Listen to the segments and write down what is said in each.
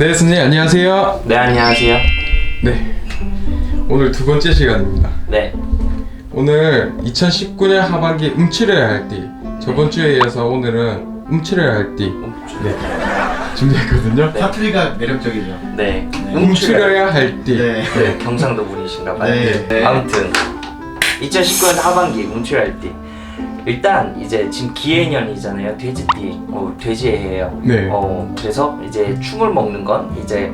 네, 선생님 안녕하세요. 네, 안녕하세요. 네, 오늘 두 번째 시간입니다. 네. 오늘 2019년 하반기 움츠려야 할 띠. 저번 주에 이어서 오늘은 움츠려야 할 띠. 네, 준비했거든요. 사투리가 매력적이죠. 네. 움츠려야 할 띠. 네. 네, 경상도 분이신가봐요. 네. 아무튼 2019년 하반기 움츠려야 띠. 일단 이제 지금 기해년이잖아요. 돼지띠, 돼지의 해예요. 네. 그래서 이제 충을 먹는 건 이제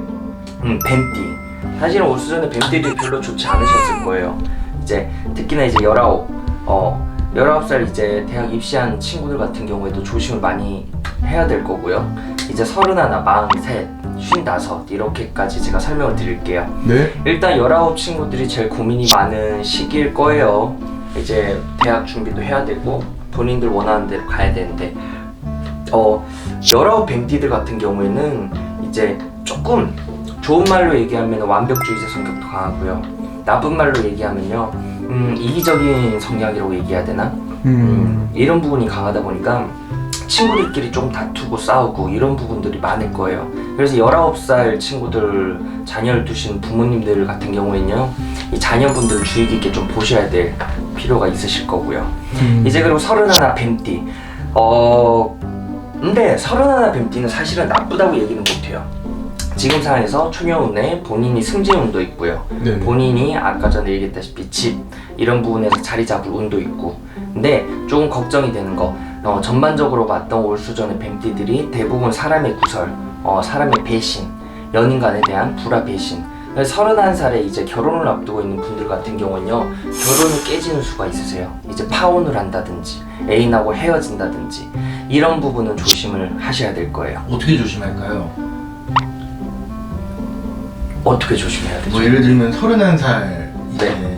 뱀띠. 사실은 올 시즌에 뱀띠들이 별로 좋지 않으셨을 거예요. 이제 특히나 이제 19살 이제 대학 입시한 친구들 같은 경우에도 조심을 많이 해야 될 거고요. 이제 31, 43, 55 이렇게까지 제가 설명을 드릴게요. 네. 일단 19 친구들이 제일 고민이 많은 시기일 거예요. 이제 대학 준비도 해야 되고 본인들 원하는 대로 가야 되는데 19 뱀띠들 같은 경우에는 이제 조금 좋은 말로 얘기하면 완벽주의자 성격도 강하고요. 나쁜 말로 얘기하면요 이기적인 성향이라고 얘기해야 되나? 이런 부분이 강하다 보니까 친구들끼리 좀 다투고 싸우고 이런 부분들이 많을 거예요. 그래서 19살 친구들 자녀를 두신 부모님들 같은 경우에는요 이 자녀분들 주의 깊게 좀 보셔야 될 필요가 있으실 거고요. 이제 그리고 31 뱀띠 근데 31 뱀띠는 사실은 나쁘다고 얘기는 못해요. 지금 상황에서 초년운에 본인이 승진운도 있고요. 네네. 본인이 아까 전에 얘기했다시피 집 이런 부분에서 자리 잡을 운도 있고 근데 조금 걱정이 되는 거 전반적으로 봤던 올 수전의 뱀띠들이 대부분 사람의 구설, 사람의 배신, 연인간에 대한 불화 배신 31살에 이제 결혼을 앞두고 있는 분들 같은 경우는요 결혼이 깨지는 수가 있으세요. 이제 파혼을 한다든지 애인하고 헤어진다든지 이런 부분은 조심을 하셔야 될 거예요. 어떻게 조심할까요? 어떻게 조심해야 되죠? 뭐 예를 들면 31살 이제 네.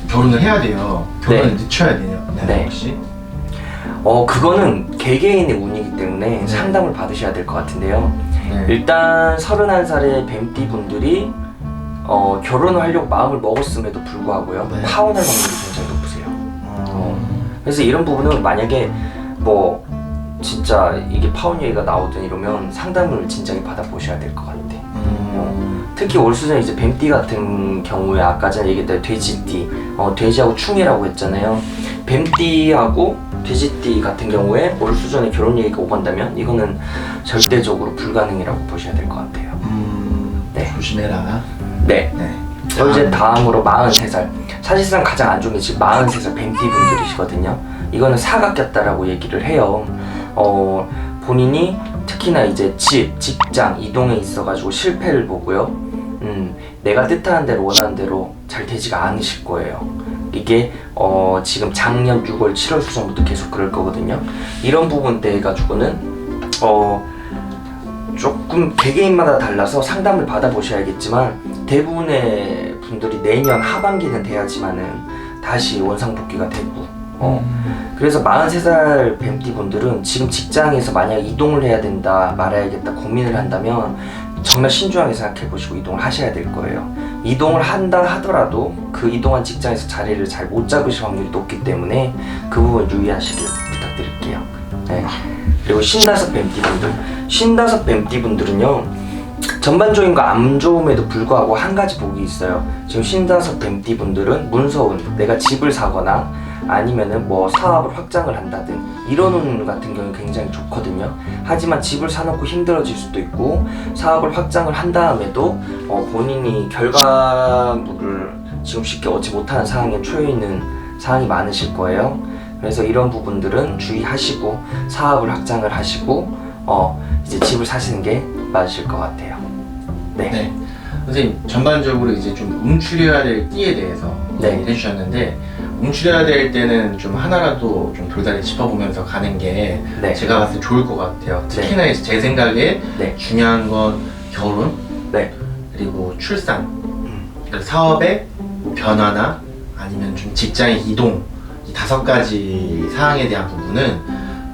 결혼을 해야 돼요. 결혼을 네. 늦춰야 돼요. 네. 혹시? 그거는 개개인의 운이기 때문에 네. 상담을 받으셔야 될 것 같은데요. 네. 일단 31살의 뱀띠 분들이 결혼을 하려고 마음을 먹었음에도 불구하고요 네. 파혼할 확률이 굉장히 높으세요. 그래서 이런 부분은 만약에 뭐 진짜 이게 파혼 얘기가 나오든 이러면 상담을 진작에 받아보셔야 될 것 같아요. 특히 올 시즌 이제 뱀띠 같은 경우에 아까 전에 얘기했던 돼지띠, 돼지하고 충이라고 했잖아요. 뱀띠하고 돼지띠 같은 경우에 올 시즌에 결혼 얘기가 오간다면 이거는 절대적으로 불가능이라고 보셔야 될 것 같아요. 네. 조심해라. 네. 네. 이제 다음으로 43살. 사실상 가장 안 좋은 게 지금 43살 뱀띠 분들이시거든요. 이거는 사가 꼈다라고 얘기를 해요. 본인이 특히나 이제 집, 직장, 이동에 있어가지고 실패를 보고요. 내가 뜻하는 대로 원하는 대로 잘 되지가 않으실 거예요. 이게 지금 작년 6월, 7월 수정부터 계속 그럴 거거든요. 이런 부분대 해가지고는 조금 개개인마다 달라서 상담을 받아보셔야겠지만 대부분의 분들이 내년 하반기는 돼야지만은 다시 원상복귀가 되고 그래서 43살 뱀띠 분들은 지금 직장에서 만약 이동을 해야 된다 말아야겠다 고민을 한다면 정말 신중하게 생각해 보시고 이동을 하셔야 될 거예요. 이동을 한다 하더라도 그 이동한 직장에서 자리를 잘 못 잡으실 확률이 높기 때문에 그 부분 유의하시길 부탁드릴게요. 네. 그리고 55 뱀띠 분들 55 뱀띠 분들은요 전반적인 거 안 좋음에도 불구하고 한 가지 복이 있어요. 지금 55 뱀띠 분들은 문서운, 내가 집을 사거나 아니면은 뭐 사업을 확장을 한다든 이런 운 같은 경우는 굉장히 좋거든요. 하지만 집을 사놓고 힘들어질 수도 있고 사업을 확장을 한 다음에도 본인이 결과물을 지금 쉽게 얻지 못하는 상황에 처해 있는 상황이 많으실 거예요. 그래서 이런 부분들은 주의하시고 사업을 확장을 하시고 이제 집을 사시는 게 맞으실 것 같아요. 네. 네. 선생님 전반적으로 이제 좀 움츠려야 될 띠에 대해서 네. 얘기해 주셨는데 움츠려야 될 때는 좀 하나라도 좀 돌다리 짚어보면서 가는 게 네. 제가 봤을 때 좋을 것 같아요. 특히나 이제 제 생각에 네. 중요한 건 결혼, 네. 그리고 출산, 그러니까 사업의 변화나 아니면 좀 직장의 이동 이 5가지 사항에 대한 부분은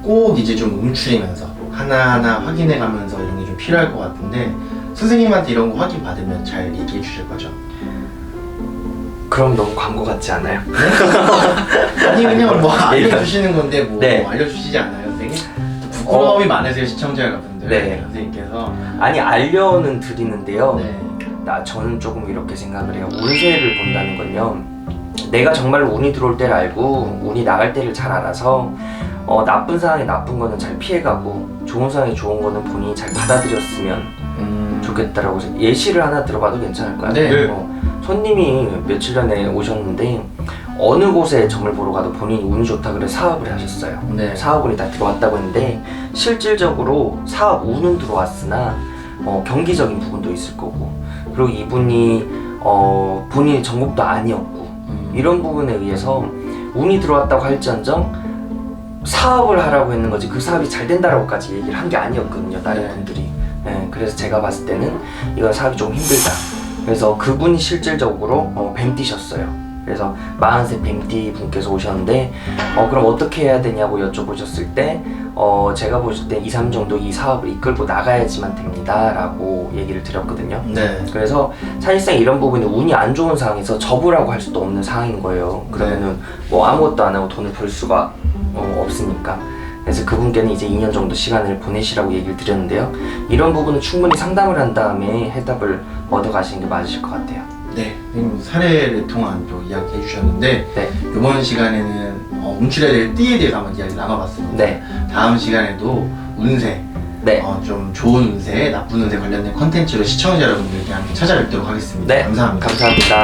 꼭 이제 좀 움츠리면서 하나하나 확인해가면서 이런 게 좀 필요할 것 같은데 선생님한테 이런 거 확인 받으면 잘 얘기해 주실 거죠? 그럼 너무 광고 같지 않아요? 아니 그냥 뭐 알려주시는 건데 뭐 네. 알려주시지 않아요 선생님? 부끄러움이 많으세요 시청자 여러분들? 분들 네. 선생님께서 아니 알려는 드리는데요. 네. 저는 조금 이렇게 생각을 해요. 운세를 본다는 건요, 내가 정말로 운이 들어올 때를 알고 운이 나갈 때를 잘 알아서 나쁜 상황에 나쁜 거는 잘 피해가고 좋은 상황에 좋은 거는 본인이 잘 받아들였으면 좋겠다라고 예시를 하나 들어봐도 괜찮을까요? 네. 손님이 며칠 전에 오셨는데 어느 곳에 점을 보러 가도 본인이 운이 좋다 그래 사업을 하셨어요. 네. 사업운이 다 들어왔다고 했는데 실질적으로 사업 운은 들어왔으나 경기적인 부분도 있을 거고, 그리고 이분이 본인의 전공도 아니었고 이런 부분에 의해서 운이 들어왔다고 할지언정 사업을 하라고 했는 거지 그 사업이 잘 된다라고까지 얘기를 한 게 아니었거든요, 다른 네. 분들이. 네, 그래서 제가 봤을 때는 이건 사업이 좀 힘들다. 그래서 그분이 실질적으로 뱀띠셨어요. 그래서 40세 뱀띠 분께서 오셨는데 그럼 어떻게 해야 되냐고 여쭤보셨을 때 제가 보실 때 2, 3 정도 이 사업을 이끌고 나가야지만 됩니다 라고 얘기를 드렸거든요. 네. 그래서 사실상 이런 부분이 운이 안 좋은 상황에서 접으라고 할 수도 없는 상황인 거예요. 그러면은 뭐 아무것도 안 하고 돈을 벌 수가 없으니까. 그래서 그분께는 이제 2년 정도 시간을 보내시라고 얘기를 드렸는데요. 이런 부분은 충분히 상담을 한 다음에 해답을 얻어 가시는 게 맞으실 것 같아요. 네. 선생님 사례를 통한 또 이야기 해주셨는데 네. 이번 시간에는 움츠려야 될 띠에 대해서 한번 이야기 나눠봤습니다. 네. 다음 시간에도 운세, 네. 좀 좋은 운세, 나쁜 운세 관련된 컨텐츠로 시청자 여러분들께 함께 찾아뵙도록 하겠습니다. 네. 감사합니다. 감사합니다.